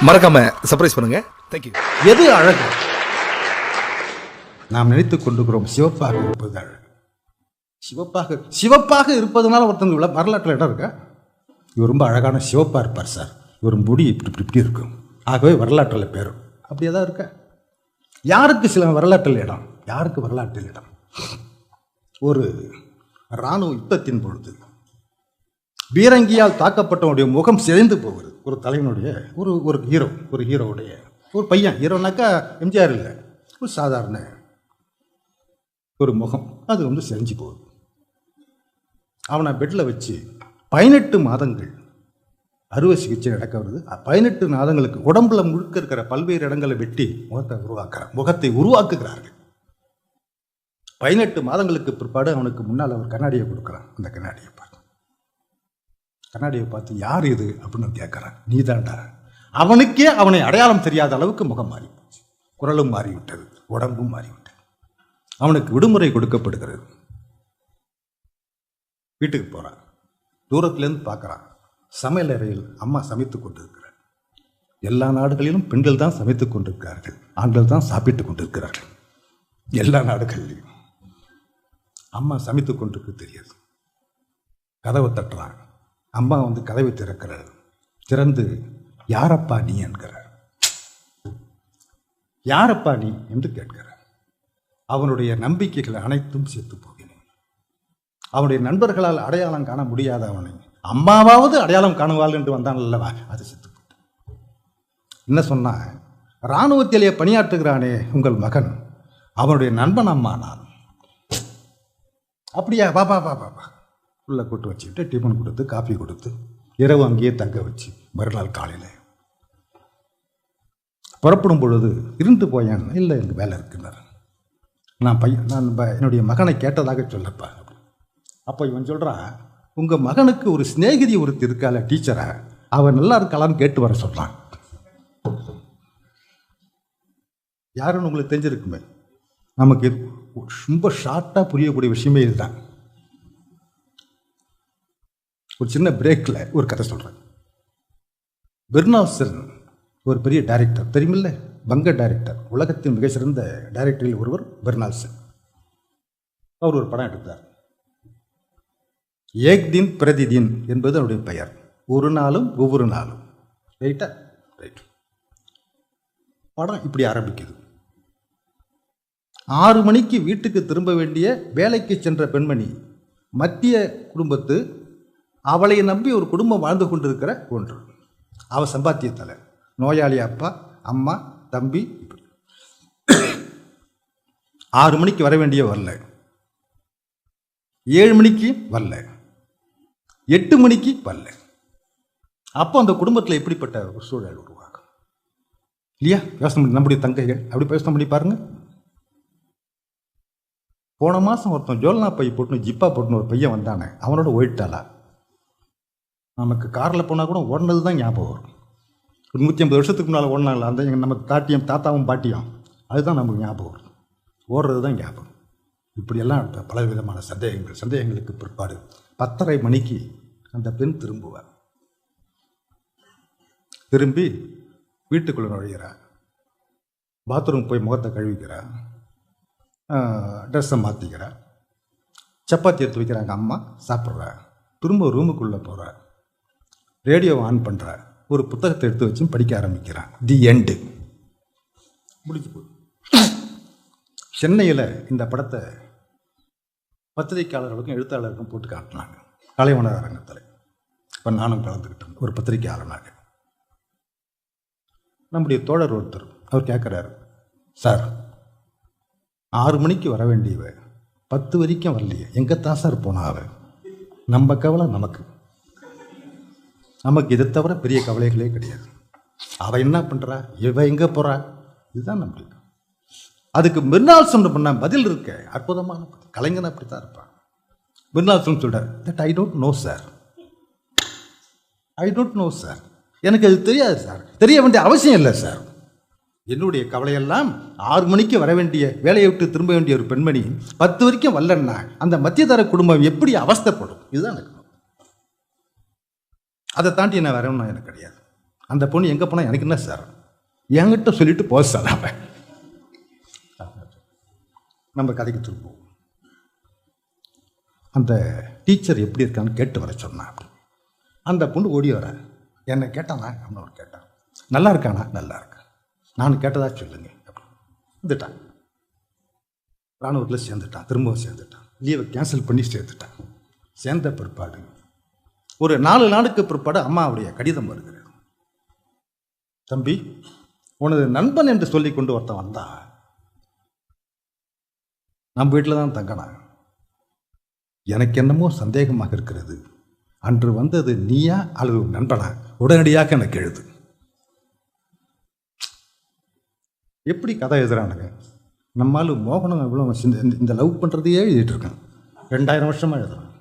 மறக்காம சர்ப்ரைஸ் பண்ணுங்க. தேங்க்யூ. எது அழகு? நாம் நினைத்துக் கொண்டிருக்கிறோம் சிவப்பாக இருப்பது அழகு. சிவப்பாக இருப்பதனால ஒருத்தவங்க வரலாற்றில் இடம் இருக்கா? இவர் ரொம்ப அழகான சிவப்பாக இருப்பார் சார், இவர் முடி இப்படி இருக்கும், ஆகவே வரலாற்றில் பேரும் அப்படி ஏதாவது இருக்கா? யாருக்கு சில வரலாற்றில் இடம், யாருக்கு வரலாற்றில் இடம்? ஒரு இராணுவ யுத்தத்தின் பொழுது பீரங்கியால் தாக்கப்பட்டவனுடைய முகம் சிதைந்து போகிறது. ஒரு தலைவனுடைய ஒரு ஹீரோவுடைய ஒரு பையன், ஹீரோனாக்கா எம்ஜிஆர் இல்லை, ஒரு சாதாரண ஒரு முகம், அது செஞ்சு போகுது. அவனை பெட்டில் வச்சு 18 மாதங்கள் அறுவை சிகிச்சை நடக்க வருது. 18 மாதங்களுக்கு உடம்புல முழுக்க இருக்கிற பல்வேறு இடங்களை வெட்டி முகத்தை உருவாக்குகிறார்கள். 18 மாதங்களுக்கு பிற்பாடு அவனுக்கு முன்னால் அவர் கண்ணாடியை கொடுக்குறான். அந்த கண்ணாடியை பார்த்து யார் இது அப்படின்னு கேட்குறான். நீதான்டா. அவனுக்கே அவனை அடையாளம் தெரியாத அளவுக்கு முகம் மாறிப்போச்சு, குரலும் மாறிவிட்டது, உடம்பும் மாறிவிட்டது. அவனுக்கு விடுமுறை கொடுக்கப்படுகிறது. வீட்டுக்கு போகிறான். தூரத்துலேருந்து பார்க்குறான். சமையல் அறையில் அம்மா சமைத்து கொண்டிருக்கிறார். எல்லா நாடுகளிலும் பெண்கள் தான் சமைத்து கொண்டிருக்கிறார்கள், ஆண்கள் தான் சாப்பிட்டு கொண்டிருக்கிறார்கள். எல்லா நாடுகளிலும் அம்மா சமைத்து கொண்டிருக்கு தெரியாது. கதவை தட்டுறான். அம்மா கதவை திறக்கிறார். திறந்து யாரப்பா நீ என்கிறார். யாரப்பா நீ என்று கேட்கிறார். அவனுடைய நம்பிக்கைகள் அனைத்தும் செத்து போகின்றன. அவனுடைய நண்பர்களால் அடையாளம் காண முடியாத அவனை அம்மாவாவது அடையாளம் காணுவாள் என்று வந்தான் அல்லவா, அது செத்து போட்டு. என்ன சொன்னா, இராணுவத்திலேயே பணியாற்றுகிறானே உங்கள் மகன், அவனுடைய நண்பன் அம்மா நான். அப்படியா, பாபா பாபா பா உள்ள கூட்டு வச்சுக்கிட்டு டிஃபன் கொடுத்து காஃபி கொடுத்து இரவு அங்கேயே தங்க வச்சு மறுநாள் காலையில் புறப்படும் பொழுது இருந்து போயான். இல்லை, எனக்கு வேலை இருக்குன்னார். நான் என்னுடைய மகனை கேட்டதாக சொல்லப்பா. அப்போ இவன் சொல்கிறான், உங்கள் மகனுக்கு ஒரு சிநேகிதி ஒருத்தர் இருக்கால டீச்சரா, அவன் நல்லா இருக்கலான்னு கேட்டு வர சொல்கிறான். யாருன்னு உங்களுக்கு தெரிஞ்சிருக்குமே. நமக்கு ரொம்ப ஷார்ட்டாக புரியக்கூடிய விஷயமே இதுதான். ஒரு சின்ன பிரேக்கில் ஒரு கதை சொல்கிறேன். பெர்னால்சன் ஒரு பெரிய டைரக்டர், தெரியுமில்ல, வங்க டைரக்டர், உலகத்தின் மிக சிறந்த டைரக்டரில் ஒருவர் பெர்னால்சன். அவர் ஒரு படம் எடுத்தார். ஏக் தின் பிரதிதின் என்பது அவருடைய பெயர். ஒரு நாளும் ஒவ்வொரு நாளும். ரைட்டா? ரைட். படம் இப்படி ஆரம்பிக்குது. 6 மணிக்கு வீட்டுக்கு திரும்ப வேண்டிய வேலைக்கு சென்ற பெண்மணி, மத்திய குடும்பத்து, அவளை நம்பி ஒரு குடும்பம் வாழ்ந்து கொண்டிருக்கிற ஒன்று. அவள் சம்பாத்தியத்தலை, நோயாளி அப்பா, அம்மா, தம்பி. இப்படி 6 மணிக்கு வர வேண்டிய வரல, 7 மணிக்கு வரல, 8 மணிக்கு வரல. அப்போ அந்த குடும்பத்தில் எப்படிப்பட்ட ஒரு சூழல் உருவாகும் இல்லையா? யோசனை பண்ணி, நம்முடைய தங்கைகள் அப்படி யோசனை பண்ணி பாருங்க. போன மாதம் ஒருத்தன் ஜோல்னா பை போட்டுன்னு ஜிப்பா போட்டுன்னு ஒரு பையன் வந்தானே, அவனோட ஓயிட்டாளா. நமக்கு காரில் போனால் கூட ஓடினது தான் ஞாபகம் வரும். ஒரு 150 வருஷத்துக்கு முன்னால் ஓடினாங்களா, அந்த நம்ம தாத்தாவும் பாட்டியும், அதுதான் நமக்கு ஞாபகம் வரும். ஓடுறது தான் ஞாபகம். இப்படியெல்லாம் பல விதமான சந்தேகங்களுக்கு பிற்பாடு 10:30 மணிக்கு அந்த பெண் திரும்புவார். திரும்பி வீட்டுக்குள்ளே நுழைகிறார். பாத்ரூம் போய் முகத்தை கழுவிக்கிறார், ட்ரெஸ்ஸை மாற்றிக்கிறார், சப்பாத்தி எடுத்து வைக்கிறாங்க அம்மா, சாப்பிட்றா. திரும்ப ரூமுக்குள்ளே போகிறார். ரேடியோவை ஆன் பண்ணுறார். ஒரு புத்தகத்தை எடுத்து வச்சு படிக்க ஆரம்பிக்கிறான். தி எண்டு முடிச்சு போய். சென்னையில் இந்த படத்தை பத்திரிகையாளர்களுக்கும் எழுத்தாளருக்கும் போட்டு காட்டினாங்க, கலைவணர் அரங்கத்தில். இப்போ நானும் கலந்துக்கிட்டேன் ஒரு பத்திரிகையாளனாக. நம்முடைய தோழர் ஒருத்தர், அவர் கேட்குறாரு, சார் 6 மணிக்கு வர வேண்டியவ 10 வரைக்கும் வரலையே, எங்கத்தான் சார் போனாவ? நம்ம கவலை நமக்கு இதை தவிர பெரிய கவலைகளே கிடையாது. அவள் என்ன பண்ணுறா, இவ எங்கே போகிறா, இதுதான் நம்மளுக்கு. அதுக்கு பெர்னால்சன் பண்ண பதில் இருக்க அற்புதமான பதில். கலைஞன் அப்படி தான் இருப்பான். பெர்னால்சன் சொல்கிறார், that I don't know sir, எனக்கு அது தெரியாது சார், தெரிய வேண்டிய அவசியம் இல்லை சார். என்னுடைய கவலையெல்லாம் 6 மணிக்கு வர வேண்டிய, வேலையை விட்டு திரும்ப வேண்டிய ஒரு பெண்மணி 10 வரைக்கும் வரலன்னா அந்த மத்தியதர குடும்பம் எப்படி அவஸ்தைப்படும், இதுதான் எனக்கு. அதை தாண்டி என்ன வரணும்னா எனக்கு கிடையாது. அந்த பொண்ணு எங்கே போனால் எனக்கு என்ன சார், என்கிட்ட சொல்லிட்டு போக சார். அவன் நம்ம கதைக்கு திருப்போம். அந்த டீச்சர் எப்படி இருக்கான்னு கேட்டு வர சொன்னான். அந்த பொண்ணு ஓடி வர என்னை கேட்டானா அப்படின்னு கேட்டான். நல்லா இருக்கானா? நல்லா இருக்கா. நான் கேட்டதா சொல்லுங்க அப்படின்னு வந்துட்டான். இராணுவத்தில் சேர்ந்துட்டான். திரும்பவும் சேர்ந்துட்டான். லீவை கேன்சல் பண்ணி சேர்ந்துட்டான். சேர்ந்த பிற்பாடு ஒரு 4 நாளுக்கு பிற்பாடு அம்மாவுடைய கடிதம் வருகிறது. தம்பி, உனது நண்பன் என்று சொல்லி கொண்டு ஒருத்தன் வந்தா, நம்ம வீட்டில் தான் தங்கினான். எனக்கு என்னமோ சந்தேகமாக இருக்கிறது. அன்று வந்தது நீயா அல்லது நண்பனா? உடனடியாக எனக்கு எழுது. எப்படி கதை எழுதுறானுங்க நம்மால். மோகனம் இவ்வளோ இந்த லவ் பண்ணுறதையே எழுதிட்டு இருக்கான். 2000 வருஷமாக எழுதுறான்.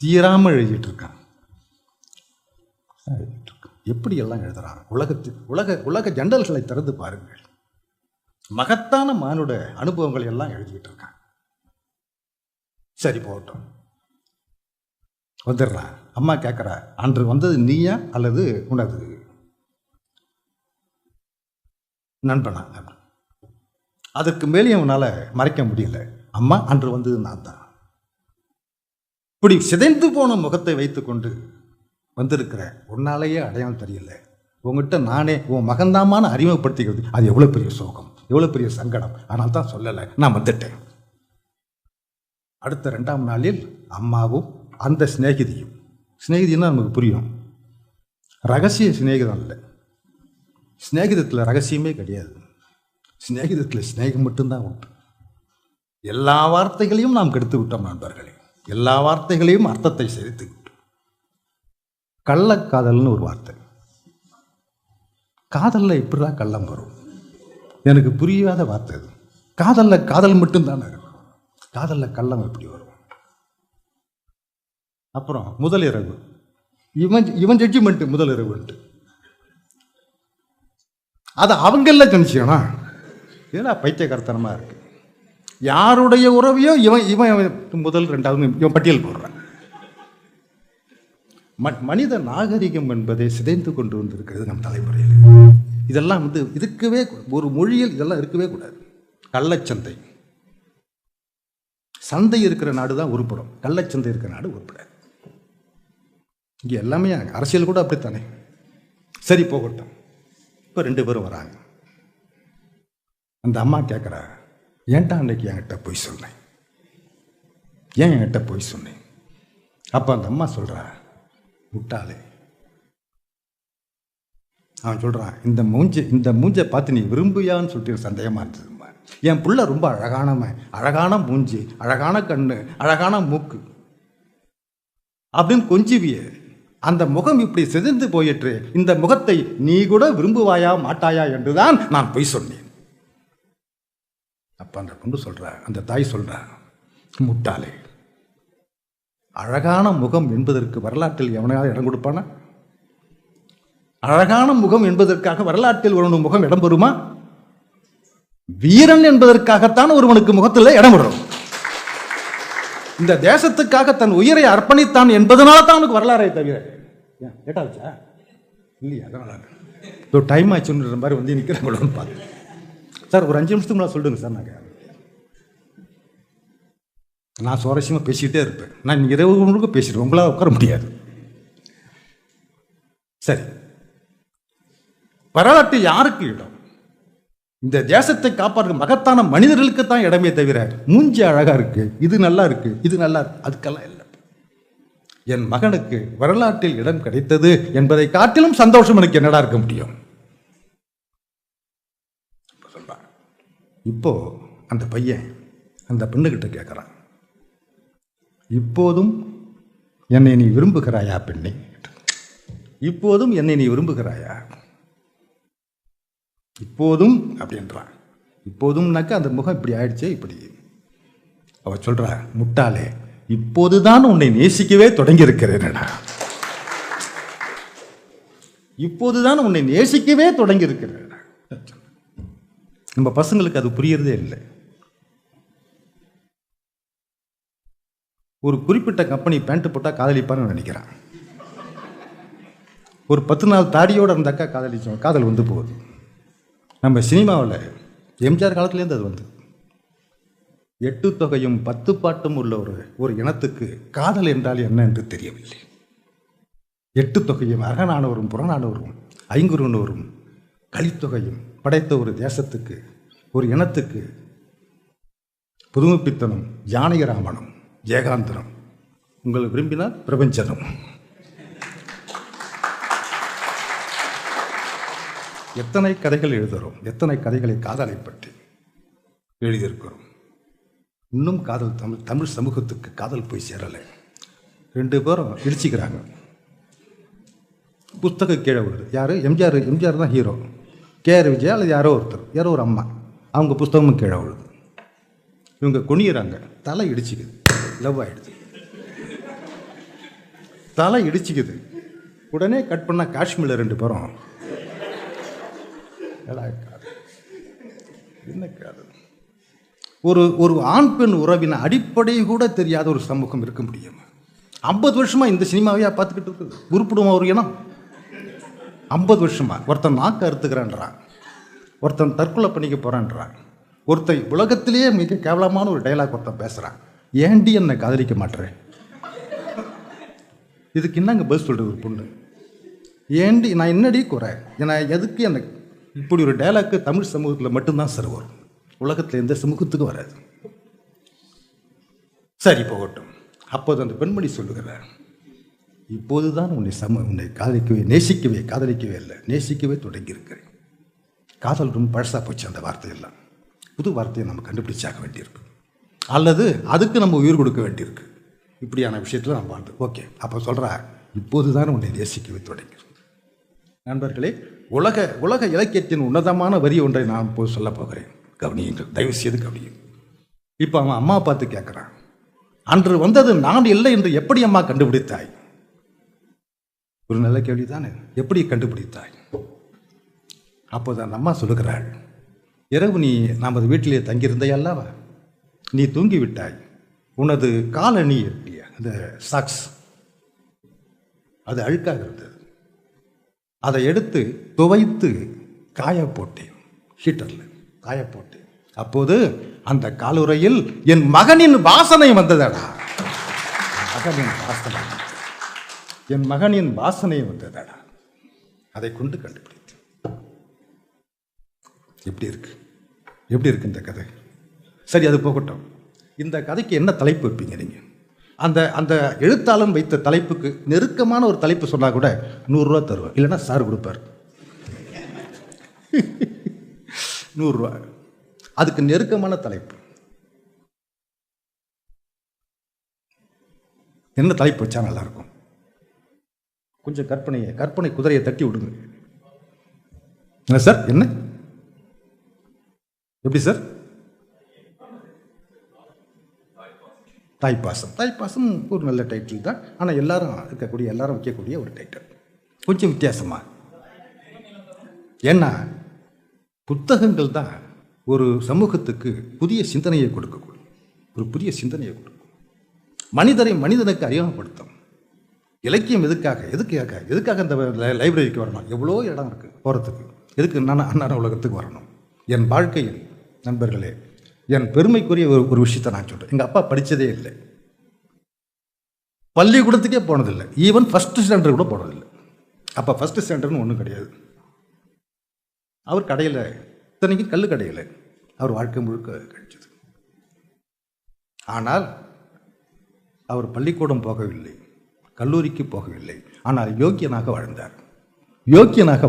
தீராமல் எழுதிட்டு இருக்கான். எப்படி எல்லாம் எழுதுறான். உலக ஜன்னல்களை திறந்து பாருங்கள். மகத்தான மானுட அனுபவங்களை எல்லாம் எழுதிட்டு இருக்கான். சரி போகட்டும், வந்துடுறான். அம்மா கேட்குறா, அன்று வந்தது நீயா அல்லது உனது நண்பனா? அதற்கு மேலே அவனால் மறைக்க முடியல. அம்மா, அன்று வந்தது நான் தான். இப்படி சிதைந்து போன முகத்தை வைத்துக்கொண்டு வந்திருக்கிற உன்னாலேயே அடையாளம் தெரியல. உங்ககிட்ட நானே உன் மகந்தாமான அறிமுகப்படுத்திக்கிறது அது எவ்வளோ பெரிய சோகம், எவ்வளோ பெரிய சங்கடம். ஆனால் தான் சொல்லலை, நான் வந்துட்டேன். அடுத்த 2ஆம் நாளில் அம்மாவும் அந்த சிநேகிதியும், சிநேகிதின்னா நமக்கு புரியும், ரகசிய சிநேகிதம் இல்லை. சிநேகிதத்தில் ரகசியமே கிடையாது. சிநேகிதத்தில் சிநேகம் மட்டும்தான் உண்டு. எல்லா வார்த்தைகளையும் நாம் கெடுத்து விட்டோம் நண்பர்களே. எல்லா வார்த்தைகளையும் அர்த்தத்தை செலுத்தி விட்டோம். கள்ளக்காதல்னு ஒரு வார்த்தை. காதலில் இப்படிதான் கள்ளம் வரும். எனக்கு புரியாத வார்த்தை அது. காதலில் காதல் மட்டும்தானே இருக்கும். காதலில் கள்ளம் எப்படி வரும்? அப்புறம் முதல் இரவு, இவன் ஜட்ஜ்மெண்ட் முதல் இரவுன்ட்டு அது அவங்கள கணிச்சியனா? ஏன்னா பைத்தியக்காரத்தனமாக இருக்கு. யாருடைய உறவையோ இவன் முதல் 2வது இவன் பட்டியல் போடுறான். மனித நாகரிகம் என்பதை சிதைந்து கொண்டு வந்திருக்கிறது நம் தலைமுறையில். இதெல்லாம் இருக்கவே ஒரு மொழியில் இதெல்லாம் இருக்கவே கூடாது. கள்ளச்சந்தை, சந்தை இருக்கிற நாடு தான் உருப்படும், கள்ளச்சந்தை இருக்கிற நாடு உருப்படாது. இங்கே எல்லாமே அரசியல் கூட அப்படித்தானே. சரி போகட்டும். இப்போ 2 பேரும் வராங்க. அந்த அம்மா கேட்குறா, ஏன்டா அன்னைக்கு என்கிட்ட போய் சொன்னேன், ஏன் என்கிட்ட போய் சொன்னேன்? அப்போ அந்த அம்மா சொல்கிறா, முட்டாளே. அவன் சொல்கிறான், இந்த மூஞ்சை பார்த்து நீ விரும்பியான்னு சொல்லிட்டு சந்தேகமாக இருந்ததும்மா. என் புள்ள ரொம்ப அழகான மூஞ்சி, அழகான கண்ணு, அழகான மூக்கு அப்படின்னு கொஞ்சிவிய அந்த முகம் இப்படி சிதைந்து போயிற்று. இந்த முகத்தை நீ கூட விரும்புவாயா மாட்டாயா என்றுதான் நான் பொய் சொன்னேன். அப்ப அந்த பொண்ணு சொல்ற, அந்த தாய் சொல்ற, முட்டாளே, அழகான முகம் என்பதற்கு வரலாற்றில் எவனையாவது இடம் கொடுப்பானா? அழகான முகம் என்பதற்காக வரலாற்றில் ஒரு முகம் இடம் பெறுமா? வீரன் என்பதற்காகத்தான் ஒருவனுக்கு முகத்தில் இடம் வரும். இந்த தேசத்துக்காக தன் உயிரை அர்ப்பணித்தான் என்பதனால தான் அவனுக்கு வரலாறை தவிர. கேட்டாச்சா இல்லையா? அதனால டைம் ஆச்சுன்ற மாதிரி வந்து நிற்கிறவங்களோன்னு பார்த்து, சார் ஒரு 5 நிமிஷத்துக்கு மேலே சொல்லுங்க சார். நான் சுவாரஸ்யமாக பேசிக்கிட்டே இருப்பேன். நான் இரவு முழுக்க பேசிடுவேன், உங்களால் உட்கார முடியாது. சரி, வரலாற்று யாருக்கு இடம்? இந்த தேசத்தை காப்பாற்ற மகத்தான மனிதர்களுக்கு தான் இடமே தவிர மூஞ்சி அழகா இருக்கு, இது நல்லா இருக்கு, இது நல்லா இருக்கு, அதுக்கெல்லாம் இல்லை. என் மகனுக்கு வரலாற்றில் இடம் கிடைத்தது என்பதை காட்டிலும் சந்தோஷம் எனக்கு என்னடா இருக்க முடியும்? சொல்றான். இப்போ அந்த பையன் அந்த பெண்ணுகிட்ட கேட்குறான், இப்போதும் என்னை நீ விரும்புகிறாயா பெண்ணே? இப்போதும் என்னை நீ விரும்புகிறாயா? இப்போதும் அப்படின்றான். இப்போதும்னாக்க அந்த முகம் இப்படி ஆயிடுச்சே. இப்படி அவ சொல்றா, முட்டாளே, இப்போதுதான் உன்னை நேசிக்கவே தொடங்கி இருக்கிறேன்டா. இப்போதுதான் உன்னை நேசிக்கவே தொடங்கி இருக்கிறேன். நம்ம பசங்களுக்கு அது புரியறதே இல்லை. ஒரு குறிப்பிட்ட கம்பெனி பேண்ட் போட்டா காதலிப்பான்னு நினைக்கிறான். ஒரு 10 நாள் தாடியோடு அந்த அக்கா காதலிச்சோம், காதல் வந்து போகுது. நம்ம சினிமாவில் எம்ஜிஆர் காலத்துலேருந்து அது வந்து 8 தொகையும் 10 பாட்டும் உள்ள ஒரு இனத்துக்கு காதல் என்றால் என்ன என்று தெரியவில்லை. 8 தொகையும் அகநானூறும் புறநானூறும் ஐங்குறுநூறும் கலித்தொகையும் படைத்த ஒரு தேசத்துக்கு, ஒரு இனத்துக்கு புதுமைப்பித்தனும் ஜானகிராமனும் ஜெயகாந்தனும், உங்களை விரும்பினால் பிரபஞ்சனும், எத்தனை கதைகள் எழுதுகிறோம், எத்தனை கதைகளை காதலை பற்றி எழுதியிருக்கிறோம். இன்னும் காதல் தமிழ் சமூகத்துக்கு காதல் போய் சேரலை. 2 பேரும் இடிச்சிக்கிறாங்க. புஸ்தகம் கீழே விடுது. யார்? எம்ஜிஆர் தான் ஹீரோ. கேஆர் விஜயா அல்லது யாரோ ஒருத்தர், யாரோ ஒரு அம்மா, அவங்க புஸ்தகமும் கீழே விழுது. இவங்க குனியிறாங்க, தலை இடிச்சிக்குது. லவ் ஆகிடுது, தலை இடிச்சிக்குது. உடனே கட் பண்ணால் காஷ்மீரில் 2 பேரும் என்ன காதல். ஒரு ஆண் பெண் உறவின் அடிப்படை கூட தெரியாத ஒரு சமூகம் இருக்க முடியும். 50 வருஷமா இந்த சினிமாவையா பார்த்துக்கிட்டு இருக்குது. உருப்பிடுமா ஒரு இனம்? 50 வருஷமா ஒருத்தன் நாக்கு அறுத்துக்கிறான்றான், ஒருத்தன் தற்கொலை பண்ணிக்க போறான்றான், ஒருத்தன் உலகத்திலேயே மிக கேவலமான ஒரு டைலாக் ஒருத்தன் பேசுறான், ஏண்டி என்னை காதலிக்க மாட்டேறேன். இதுக்கு என்னங்க பதில் சொல்றது? ஒரு பொண்ணு ஏண்டி, நான் என்னடி குறை, ஏன்னா எதுக்கு எனக்கு இப்படி ஒரு டைலாக்கு தமிழ் சமூகத்தில் மட்டும்தான் சார் வரும், உலகத்தில் எந்த சமூகத்துக்கும் வராது. சரி போகட்டும். அப்போது அந்த பெண்மணி சொல்லுகிறார், இப்போதுதான் உன்னை காதலிக்கவே இல்லை, நேசிக்கவே தொடங்கியிருக்கிறேன். காதல் ரொம்ப பழசா போச்சு. அந்த வார்த்தையெல்லாம் புது வார்த்தையை நம்ம கண்டுபிடிச்சாக வேண்டியிருக்கு, அல்லது அதுக்கு நம்ம உயிர் கொடுக்க வேண்டியிருக்கு. இப்படியான விஷயத்தில் நம்ம வாழ்ந்து ஓகே. அப்போ சொல்கிறா, இப்போது தான் உன்னை நேசிக்கவே தொடங்கிறேன். நண்பர்களே, உலக இலக்கியத்தின் உன்னதமான வரி ஒன்றை நான் போய் சொல்ல போகிறேன், கவனியுங்கள், தயவு செய்து கவனியுங்கள். இப்போ அவன் அம்மா பார்த்து கேட்குறான், அன்று வந்தது நான் இல்லை என்று எப்படி அம்மா கண்டுபிடித்தாய்? ஒரு நல்ல கேள்வி தானே, எப்படி கண்டுபிடித்தாய்? அப்போது அந்த அம்மா சொல்லுகிறாள், இரவு நீ நமது வீட்டிலே தங்கியிருந்தை அல்லவா, நீ தூங்கி விட்டாய், உனது காலணி இல்லையா, அந்த சாக்ஸ், அது அழுக்காக இருந்தது, அதை எடுத்து துவைத்து காய போட்டேன், ஹீட்டரில் காய போட்டேன். அப்போது அந்த காலுறையில் என் மகனின் வாசனை வந்ததடா, என் மகனின் வாசனை வந்ததடா, அதை கொண்டு கண்டுபிடித்தேன். எப்படி இருக்கு இந்த கதை? சரி, அது போகட்டும். இந்த கதைக்கு என்ன தலைப்பு வைப்பீங்க நீங்கள்? அந்த எழுத்தாளன் வைத்த தலைப்புக்கு நெருக்கமான ஒரு தலைப்பு சொன்னால் கூட 100 ரூபா தருவார், இல்லைன்னா சார் கொடுப்பார். 100 ரூபா. அதுக்கு நெருக்கமான தலைப்பு என்ன தலைப்பு வச்சா நல்லா இருக்கும்? கொஞ்சம் கற்பனை குதிரையை தட்டி விடுங்க. என்ன சார்? என்ன எப்படி சார்? தாய்ப்பாசம் ஒரு நல்ல டைட்டில் தான். ஆனால் எல்லாரும் வைக்கக்கூடிய ஒரு டைட்டில் கொஞ்சம் வித்தியாசமா. ஏன்னா புத்தகங்கள் தான் ஒரு சமூகத்துக்கு புதிய சிந்தனையை கொடுக்கக்கூடும், ஒரு புதிய சிந்தனையை கொடுக்கும், மனிதனுக்கு அறிமுகப்படுத்தும். இலக்கியம் எதுக்காக இந்த லைப்ரரிக்கு வரணும்? எவ்வளோ இடம் இருக்குது போகிறதுக்கு. எதுக்கு அண்ணா உலகத்துக்கு வரணும்? என் வாழ்க்கையில் நண்பர்களே, என் பெருமைக்குரிய ஒரு விஷயத்தை நான் சொல்கிறேன். எங்கள் அப்பா படித்ததே இல்லை, பள்ளிக்கூடத்துக்கே போனதில்லை, ஈவன் ஃபஸ்ட்டு ஸ்டாண்டர்ட் கூட போனதில்லை. அப்போ ஃபஸ்ட்டு ஸ்டாண்டர்ட்னு ஒன்றும் கிடையாது. அவர் கடையில், இத்தனைக்கு கல் கடையில் அவர் வாழ்க்கை முழுக்க கழிச்சது. ஆனால் அவர் பள்ளிக்கூடம் போகவில்லை, கல்லூரிக்கு போகவில்லை. ஆனால் யோக்கியனாக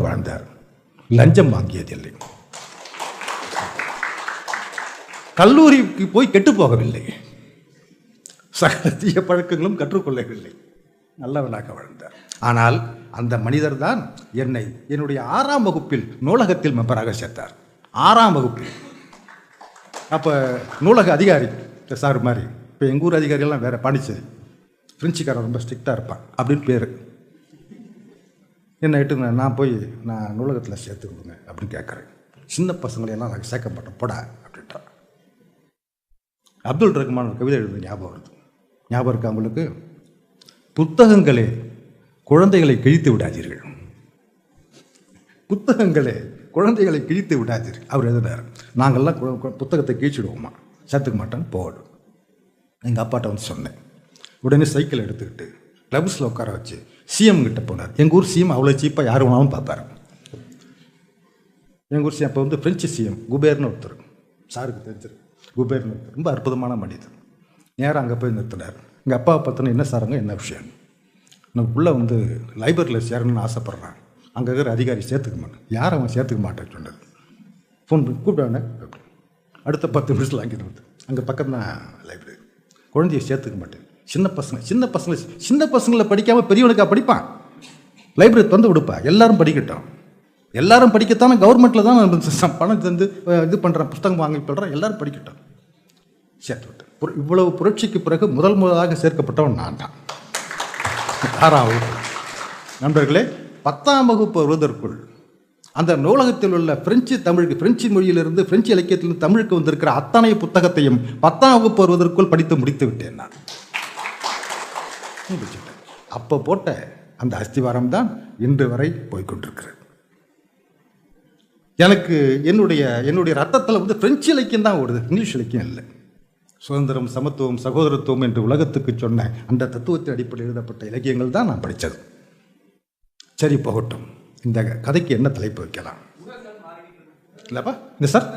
வாழ்ந்தார். லஞ்சம் வாங்கியதில்லை. கல்லூரிக்கு போய் கெட்டு போகவில்லை, சகல தீய பழக்கங்களும் கற்றுக்கொள்ளவில்லை, நல்லவனாக வாழ்ந்தார். ஆனால் அந்த மனிதர் தான் என்னுடைய 6ஆம் வகுப்பில் நூலகத்தில் மெம்பராக சேர்த்தார். 6ஆம் வகுப்பில். அப்போ நூலக அதிகாரி சார் மாதிரி, இப்போ எங்கள் ஊர் அதிகாரியெல்லாம் வேறு, பாண்டிச்சேரி பிரெஞ்சுக்காரன் ரொம்ப ஸ்ட்ரிக்டாக இருப்பான் அப்படின்னு பேர். என்ன இட்டு நான் போய் நூலகத்தில் சேர்த்து கொடுங்க அப்படின்னு கேட்குறேன். சின்ன பசங்களையெல்லாம் நாங்கள் சேர்க்க மாட்டோம் போடா அப்படின்ட்டான். அப்துல் ரஹ்மான் கவிதை எழுதுறது ஞாபகம் இருக்கா உங்களுக்கு? புத்தகங்களே குழந்தைகளை கிழித்து விடாதீர்கள், புத்தகங்களே குழந்தைகளை கிழித்து விடாதீர். அவர் எழுதினார், நாங்கள்லாம் புத்தகத்தை கிழிச்சிடுவோமா, சேர்த்துக்க மாட்டோன்னு போடும். எங்கள் அப்பாட்ட வந்து சொன்னேன். உடனே சைக்கிள் எடுத்துக்கிட்டு கிளப்ஸில் உட்கார வச்சு சிஎம் கிட்ட போனார். எங்கள் ஊர் சிஎம் அவ்வளோ சீப்பாக யார் வேணாலும் பார்ப்பாரு. எங்கள் ஊர் சிஎம் அப்போ வந்து ஃப்ரெஞ்சு சிஎம் குபேர்னு ஒருத்தர், சாருக்கு தெரிஞ்சிருக்கு, குபேர்னு ஒருத்தர், ரொம்ப அற்புதமான மனிதர். நேராக அங்கே போய் நிறுத்தினார். எங்கள் அப்பாவை பார்த்தோன்னா என்ன சாருங்க, என்ன விஷயம், நான் உள்ளே வந்து லைப்ரரியில் சேரணும்னு ஆசைப்பட்றேன், அங்கே இருக்கிற அதிகாரி சேர்த்துக்க மாட்டேன். யார் அவன் சேர்த்துக்க மாட்டேன்னு சொன்னது. ஃபோன் பண்ணி கூப்பிட்டானே. அடுத்த 10 நிமிஷத்தில் அங்கே வந்து அங்கே பக்கம் தான் லைப்ரரி. குழந்தைய சேர்த்துக்க மாட்டேன். சின்ன பசங்களை படிக்காமல் பெரியவனுக்கா படிப்பான். லைப்ரரி திறந்து விடுப்பா, எல்லாரும் படிக்கட்டும். எல்லாரும் படிக்கத்தானே கவர்மெண்ட்டில் தான் பணம் தந்து இது பண்ணுறேன், புத்தகம் வாங்கி பண்ணுறேன், எல்லாரும் படிக்கட்டும். சேர்த்து விட்டேன். இவ்வளவு புரட்சிக்கு பிறகு முதலாக சேர்க்கப்பட்டவன் நான் தான். 6ஆம் வகுப்பு. நண்பர்களே, 10ஆம் வகுப்பு வருவதற்குள் அந்த நூலகத்தில் உள்ள பிரெஞ்சு மொழியிலிருந்து பிரெஞ்சு இலக்கியத்திலிருந்து தமிழுக்கு வந்திருக்கிற அத்தனை புத்தகத்தையும் 10ஆம் வகுப்பு வருவதற்குள் படித்து முடித்து விட்டேன் நான். அப்போ போட்ட அந்த அஸ்திவாரம் தான் இன்று வரை போய்கொண்டிருக்கிறது. எனக்கு என்னுடைய ரத்தத்தில் வந்து பிரெஞ்சு இலக்கியம் தான் ஓடுது, இங்கிலீஷ் இலக்கியம் இல்லை. சுதந்திரம், சமத்துவம், சகோதரத்துவம் என்று உலகத்துக்கு சொன்ன அந்த தத்துவத்தின் அடிப்படையில் எழுதப்பட்ட இலக்கியங்கள் தான் நான் படித்தது. சரி, போகட்டும். இந்த கதைக்கு என்ன தலைப்பு வைக்கலாம் இல்லப்பா? இந்த சார்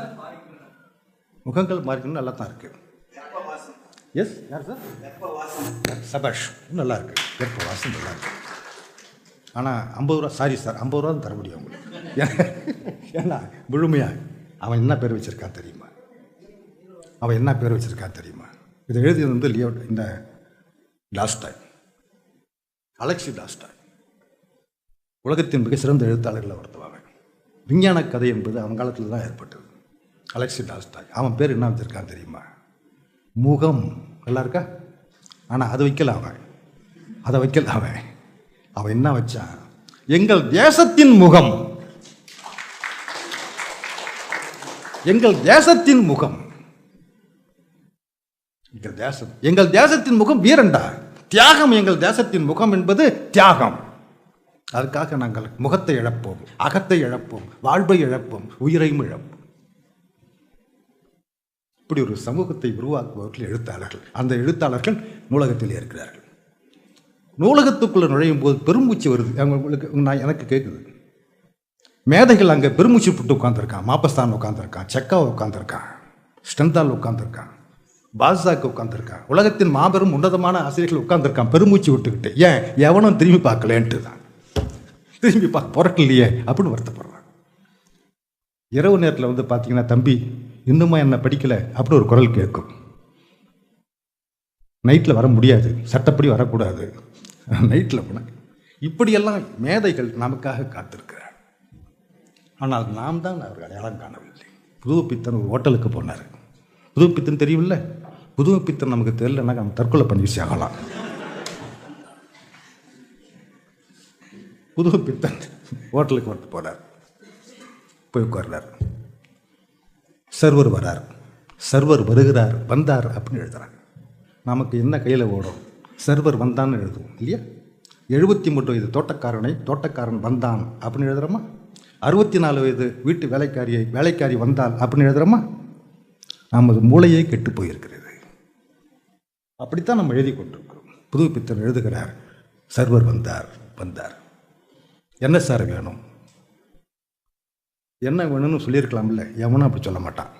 முகங்கள் மாறிக்கணும், நல்லா தான் இருக்கு. எஸ், யார் சார்? சபாஷ், நல்லா இருக்கு. வெப்ப வாசம் நல்லா இருக்கு. ஆனால் 50 ரூபா, சாரி சார், 50 ரூபா தான் தர முடியும் உங்களுக்கு. ஏன்னா முழுமையாக அவன் என்ன பேர் வச்சிருக்கான் தெரியுமா? இதை எழுதியது வந்து இந்த டால்ஸ்டாய், அலெக்சி டால்ஸ்டாய். உலகத்தின் மிக சிறந்த எழுத்தாளர்களை ஒருத்தவாங்க. விஞ்ஞான கதை என்பது அவன் காலத்தில் தான் ஏற்பட்டது. Alexei Tolstoy. அவன் பேர் என்ன வச்சிருக்கான் தெரியுமா? முகம். நல்லா இருக்கா? ஆனால் அதை வைக்கல அவன் என்ன வச்சான்? எங்கள் தேசத்தின் முகம். எங்கள் தேசத்தின் முகம் வீரண்டா, தியாகம். எங்கள் தேசத்தின் முகம் என்பது தியாகம். அதுக்காக நாங்கள் முகத்தை இழப்போம், அகத்தை இழப்போம், வாழ்வை இழப்போம், உயிரையும் இழப்போம். இப்படி ஒரு சமூகத்தை உருவாக்குபவர்கள் எழுத்தாளர்கள். அந்த எழுத்தாளர்கள் நூலகத்தில் இருக்கிறார்கள். நூலகத்துக்குள்ளே நுழையும் போது பெருமூச்சு வருது. எனக்கு கேட்குது. மேதைகள் அங்கே பெருமூச்சு போட்டு உட்காந்துருக்கான். மாப்பஸ்தான் உட்காந்துருக்கான், செக்காவை உட்காந்துருக்கான், ஸ்டெந்தால் உட்காந்துருக்கான், பால்சாக்கு உட்காந்துருக்கான். உலகத்தின் மாபெரும் உன்னதமான ஆசிரியர்கள் உட்காந்துருக்கான் பெருமூச்சு விட்டுக்கிட்டு. ஏன் எவனும் திரும்பி பார்க்கலேன்ட்டு தான். திரும்பி பொறக்கலையே அப்படின்னு வருத்தப்படுறான். இரவு நேரத்தில் வந்து பார்த்தீங்கன்னா, தம்பி இன்னுமா என்ன படிக்கலை அப்படின்னு ஒரு குரல் கேட்கும். நைட்டில் வர முடியாது, சட்டப்படி வரக்கூடாது, நைட்டில் போன. இப்படியெல்லாம் மேதைகள் நமக்காக காத்திருக்கிறார். ஆனால் நாம் தான் அவர்கள் அடையாளம் காணவில்லை. புதுப்பித்தன் ஒரு ஹோட்டலுக்கு போனார். புதுப்பித்தன் தெரியுமில்ல? புதுப்பித்தன் நமக்கு தெரியலன்னா நம்ம தற்கொலை பண்ணி ஆகலாம். புதுப்பித்தன் ஹோட்டலுக்கு வந்து போனார். போய் உட்கார்றார். சர்வர் வரார். சர்வர் வருகிறார், வந்தார் அப்படின்னு எழுதுறாங்க. நமக்கு என்ன கையில் ஓடும்? சர்வர் வந்தான்னு எழுதுவோம் இல்லையா? 73 வயது தோட்டக்காரன் வந்தான் அப்படின்னு எழுதுறோமா? 64 வயது வீட்டு வேலைக்காரி வந்தால் அப்படின்னு எழுதுறோமா? நமது மூளையே கெட்டு போயிருக்கிறது. அப்படித்தான் நம்ம எழுதி கொண்டிருக்கிறோம். புதுப்பித்தன் எழுதுகிறார், சர்வர் வந்தார். என்ன சார் வேணும்? என்ன வேணும்னு சொல்லியிருக்கலாம்ல. எவனும் அப்படி சொல்ல மாட்டான்.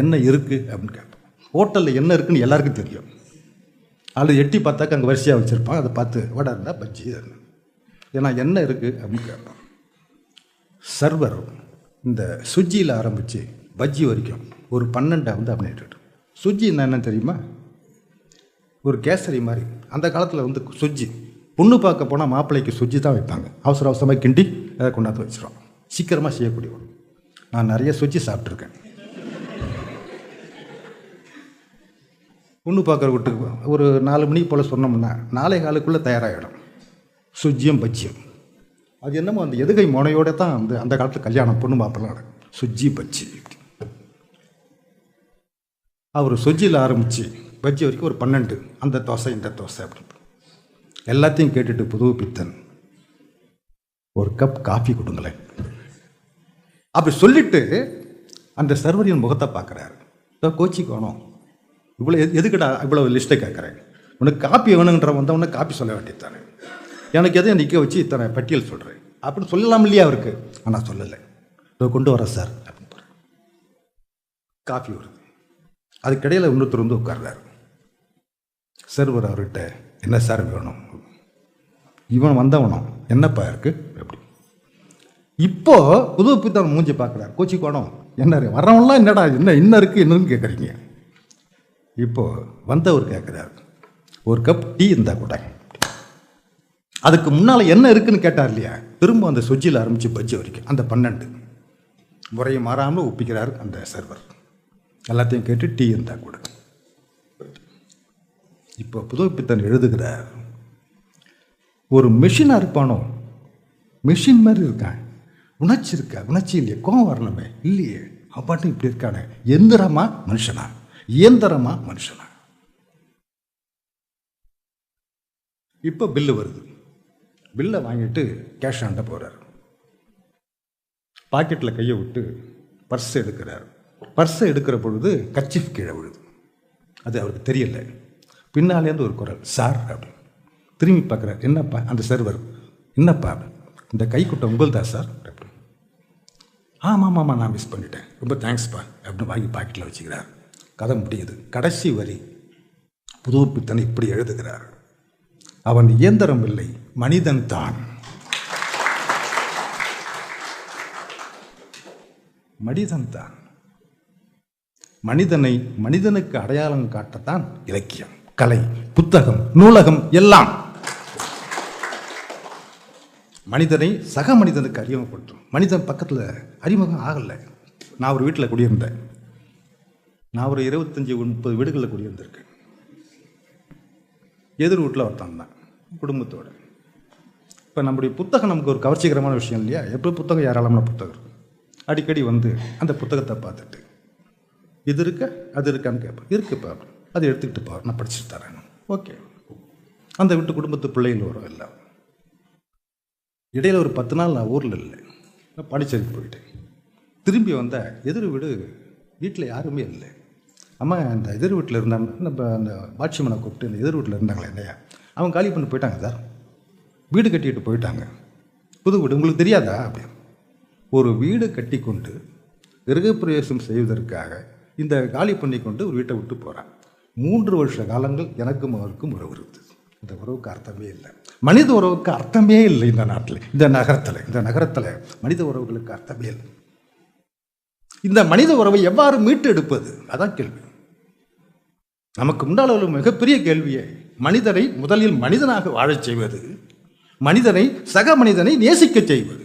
என்ன இருக்குது அப்படின்னு கேட்பான். ஹோட்டலில் என்ன இருக்குன்னு எல்லாருக்கும் தெரியும். அதில் எட்டி பார்த்தாக்க அங்கே வரிசையாக வச்சுருப்பான். அதை பார்த்து வடை இருந்தால் பஜ்ஜி, ஏன்னா என்ன இருக்குது அப்படின்னு கேட்பான். சர்வர் இந்த சுஜியில் ஆரம்பித்து பஜ்ஜி வரைக்கும் ஒரு 12 வந்து அப்படின்னு. சுஜி என்னன்னு தெரியுமா? ஒரு கேசரி மாதிரி. அந்த காலத்தில் வந்து சுஜி பொண்ணு பார்க்க போனால் மாப்பிள்ளைக்கு சுஜி தான் வைப்பாங்க. அவசரமாக கிண்டி அதை கொண்டாந்து வச்சிடும். சீக்கிரமாக செய்யக்கூடிய ஒன்று. நான் நிறைய சுஜி சாப்பிட்ருக்கேன். பொண்ணு பார்க்குற வீட்டுக்கு ஒரு 4 மணிக்கு போல் சொன்னோம்னா 4:15 தயாராகிடும் சுஜியும் பஜ்ஜியும். அது என்னமோ அந்த எதுகை முனையோடு தான் வந்து அந்த காலத்தில் கல்யாணம் பொண்ணு மாப்பிள்ளை நடக்கும். சுஜி பஜ்ஜி. அவர் சுஜியில் ஆரம்பித்து பஜ்ஜி வரைக்கும் ஒரு 12. அந்த தோசை இந்த தோசை அப்படி எல்லாத்தையும் கேட்டுட்டு புதுப்பித்தன் ஒரு கப் காஃபி கொடுங்களேன். அப்படி சொல்லிட்டு அந்த சர்வரின் முகத்தை பார்க்குறாரு. கோச்சிக்கோணும், இவ்வளோ எதுக்குடா இவ்வளோ லிஸ்ட்டை கேட்குறேன், உனக்கு காப்பி வேணுங்கிற வந்தவொடனே காப்பி சொல்ல வேண்டியதானே, எனக்கு எதையும் நிற்க வச்சு இத்தனை பட்டியல் சொல்கிறேன் அப்படின்னு சொல்லலாம் இல்லையா அவருக்கு. ஆனால் சொல்லலை. கொண்டு வரேன் சார் அப்படின்னு போகிறேன். காஃபி வருது. அதுக்கிடையில் இன்னொருத்தர் வந்து உட்கார்றாரு. சர்வர் அவர்கிட்ட என்ன சார் வேணும், இவன் வந்தவனும் என்னப்பா இருக்கு அப்படி. இப்போ புது பித்தன் மூஞ்சி பார்க்குறாரு. கோச்சிக்கோணும், என்ன வர்றவன்லாம் என்னடா என்ன இருக்குது என்னன்னு கேட்குறீங்க. இப்போ வந்தவர் கேட்குறாரு, ஒரு கப் டீ இருந்தா கூட. அதுக்கு முன்னால் என்ன இருக்குன்னு கேட்டார் இல்லையா, திரும்ப அந்த சுவிட்சில் ஆரம்பித்து பஜ்ஜி வரைக்கும் அந்த 12 முறையை மாறாமல் ஒப்பிக்கிறார் அந்த சர்வர். எல்லாத்தையும் கேட்டு டீ இருந்தா கூட. இப்போ புதுப்பித்தன் எழுதுகிறார், ஒரு மெஷினாக இருப்பானோ, மெஷின் மாதிரி இருக்கான், உணர்ச்சி இருக்கா, உணர்ச்சி இல்லையே, கோவம் வரணுமே இல்லையே, அப்பாட்டும் இப்படி இருக்கானே, எந்திரமா மனுஷனா, இயந்திரமா மனுஷனா. இப்போ பில்லு வருது. பில்லை வாங்கிட்டு கேஷ் ஆண்ட போகிறார். பாக்கெட்டில் கையை விட்டு பர்ஸ் எடுக்கிறார். பர்ஸை எடுக்கிற பொழுது கர்ச்சீஃப் கீழே விழுது. அது அவருக்கு தெரியல. பின்னாலேருந்து ஒரு குரல், சார் அப்படின்னு. திரும்பி பார்க்குறார். என்னப்பா? அந்த சர்வர், என்னப்பா இந்த கைக்குட்டை உங்கள்தா சார் அப்படின்னு. ஆமாம் நான் மிஸ் பண்ணிட்டேன், ரொம்ப தேங்க்ஸ்ப்பா அப்படின்னு வாங்கி பாக்கெட்டில் வச்சுக்கிறார். கதை முடியுது. கடைசி வரி புதுப்பித்தன் இப்படி எழுதுகிறார், அவன் இயந்திரம் இல்லை, மனிதன் தான். மனிதன் தான். மனிதனை மனிதனுக்கு அடையாளம் காட்டத்தான் இலக்கியம், கலை, புத்தகம், நூலகம் எல்லாம். மனிதனை சக மனிதனுக்கு அறிமுகப்படுத்தும். மனிதன் பக்கத்தில் அறிமுகம் ஆகலை. நான் ஒரு வீட்டில் குடியிருந்தேன். நான் ஒரு 25-30 வீடுகளில் குடியிருந்திருக்கேன். எதிர் வீட்டில் ஒருத்தன் தான் குடும்பத்தோடு. இப்போ நம்முடைய புத்தகம் நமக்கு ஒரு கவர்ச்சிகரமான விஷயம் இல்லையா. எப்படி புத்தகம் ஏராளமான புத்தகம் அடிக்கடி வந்து அந்த புத்தகத்தை பார்த்துட்டு இது இருக்க அது இருக்கான்னு கேட்பேன். இருக்குப்பா, அதை எடுத்துக்கிட்டு பா, நான் படிச்சுட்டு தரேன். ஓகே. அந்த வீட்டு குடும்பத்து பிள்ளைகள் வரும் எல்லாம். இடையில் ஒரு 10 நாள் நான் ஊரில் இல்லை, நான் பாண்டிச்சேரிக்கு போயிட்டேன். திரும்பி வந்தால் எதிர் வீடு வீட்டில் யாருமே இல்லை. அம்மா அந்த எதிர் வீட்டில் இருந்தாங்க, நம்ம அந்த வாட்சிமனை கூப்பிட்டு இந்த எதிர் வீட்டில் இருந்தாங்களே இல்லையா, அவங்க காலி பண்ணி போயிட்டாங்க சார், வீடு கட்டிக்கிட்டு போயிட்டாங்க, புது வீடு, உங்களுக்கு தெரியாதா அப்படி. ஒரு வீடு கட்டி கொண்டு கிரகப்பிரவேசம் செய்வதற்காக இந்த காலி பண்ணி கொண்டு ஒரு வீட்டை விட்டு போகிறான். 3 வருஷ காலங்கள் எனக்கும் அவருக்கும் உறவு இருந்தது. இந்த உறவுக்கு அர்த்தமே இல்லை. மனித உறவுக்கு அர்த்தமே இல்லை இந்த நாட்டில், இந்த நகரத்தில் மனித உறவுகளுக்கு அர்த்தமே இல்லை. இந்த மனித உறவை எவ்வாறு மீட்டு எடுப்பது, அதான் கேள்வி. நமக்கு முன்னால் உள்ள மிகப்பெரிய கேள்வியை, மனிதனை முதலில் மனிதனாக வாழச் செய்வது, மனிதனை சக மனிதனை நேசிக்க செய்வது.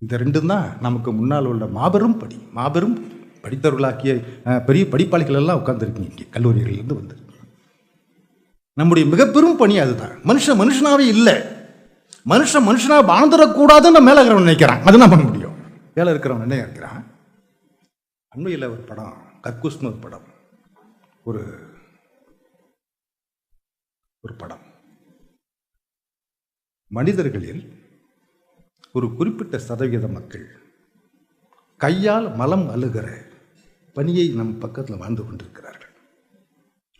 இந்த ரெண்டும் தான் நமக்கு முன்னால் உள்ள மாபெரும் படித்தவர்களாக்கிய பெரிய படிப்பாளிகள் எல்லாம் உட்கார்ந்துருக்கீங்க, கல்லூரிகளிலிருந்து வந்திருக்கீங்க. நம்முடைய மிகப்பெரும் பணி அதுதான். மனுஷனாவே இல்லை, மனுஷனாக வாழ்ந்துடக்கூடாதுன்னு மேலே இருக்கிறவன் நினைக்கிறான். அது என்ன பண்ண முடியும்? மேலே இருக்கிறவன் என்ன இருக்கிறான்? அண்மையில் ஒரு படம், கக்கூஸ்னு ஒரு படம், ஒரு படம், மனிதர்களில் ஒரு குறிப்பிட்ட சதவீத மக்கள் கையால் மலம் அழுகிற பணியை நம் பக்கத்தில் வாழ்ந்து கொண்டிருக்கிறார்கள்.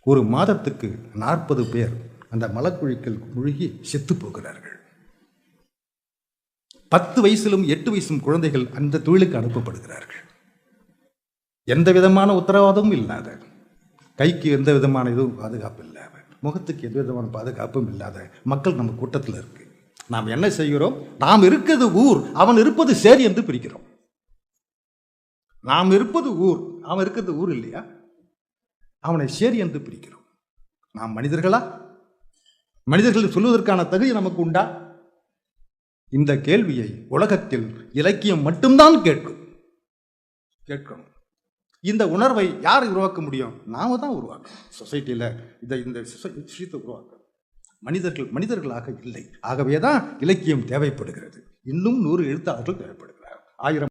ஒரு மாதத்துக்கு 40 பேர் அந்த மலக்குழிக்கள் முழுகி செத்து போகிறார்கள். 10 வயசிலும் 8 வயசும் குழந்தைகள் அந்த தொழிலுக்கு அனுப்பப்படுகிறார்கள். எந்த விதமான உத்தரவாதமும் இல்லாத, கைக்கு எந்த விதமான இதுவும் பாதுகாப்பு இல்லாத, முகத்துக்கு எந்த விதமான பாதுகாப்பும் இல்லாத மக்கள் நம்ம கூட்டத்தில் இருக்கு. நாம் என்ன செய்கிறோம்? நாம் இருக்கிறது ஊர், அவன் இருப்பது சேரி என்று பிரிக்கிறோம். நாம் இருப்பது ஊர், அவன் இருக்கிறது ஊர் இல்லையா, அவனை சேரி என்று பிரிக்கிறோம். நாம் மனிதர்களா? மனிதர்கள் சொல்வதற்கான தகுதி நமக்கு உண்டா? இந்த கேள்வியை உலகத்தில் இலக்கியம் மட்டும்தான் கேட்கணும். இந்த உணர்வை யார் உருவாக்க முடியும்? நாம தான் உருவாக்கணும். சொசைட்டியில் இந்த விஷயத்தை உருவாக்க மனிதர்களாக இல்லை. ஆகவேதான் இலக்கியம் தேவைப்படுகிறது. இன்னும் 100 எழுத்தாளர்கள் தேவைப்படுகிறார். 1000